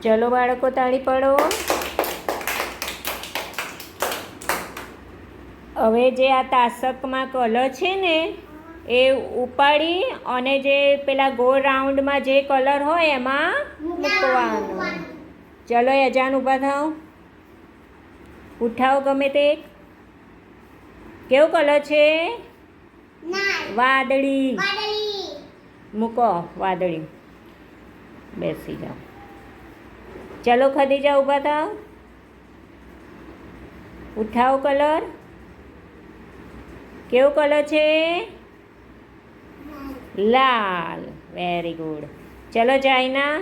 ચલો બાળકો તાળી પાડો. હવે જે આ તાસકમાં કલર છે ને એ ઉપાડી અને જે પેલા ગોળ રાઉન્ડમાં જે કલર હોય એમાં મૂકવાનો. ચલો યજાન ઊભા થાવ. ઉઠાવો ગમે તે. કેવો કલર છે? વાદળી. મૂકો વાદળી. બેસી જાઓ. ચલો ખદીજા ઊભા થાવ. ઉઠાવો કલર. કેવો કલર છે? લાલ. Very good. ચલો જાયના.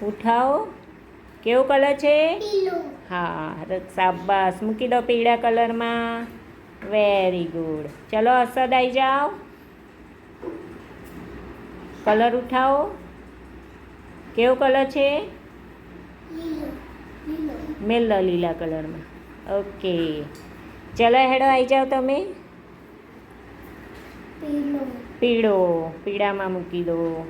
ઉઠાવો. કેવો કલર છે? હા શાબાશ. મૂકી દો પીળા કલરમાં. Very good. ચલો અસદ આવી જાઓ. કલર ઉઠાવો. કેવો કલર છે? મેલો લીલા કલરમાં. ઓકે ચલો હેડો આવી જાઓ તમે. પીળો. પીળામાં મૂકી દો.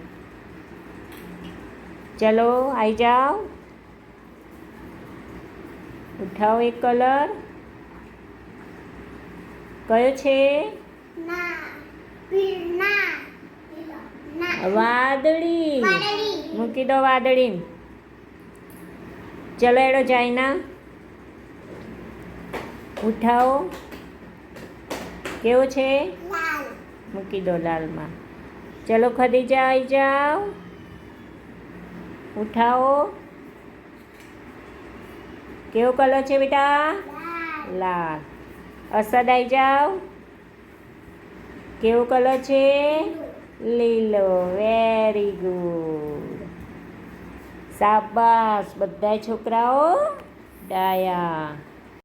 ચલો આવી જાઓ. ઉઠાવો એક કલર. કયો છે? વાદળી. મૂકી દો વાદળી. ચલો એડો જાયના. ઉઠાવો. કેવો છે? મૂકી દો લાલમાં. ચલો ખદીજા આવી જાઓ. ઉઠાવો. કેવો કલર છે બેટા? લાલ. અસદ આવી જાઓ. કેવો કલર છે? લીલો. Very good. શાબાશ. બધા છોકરાઓ ડાયા.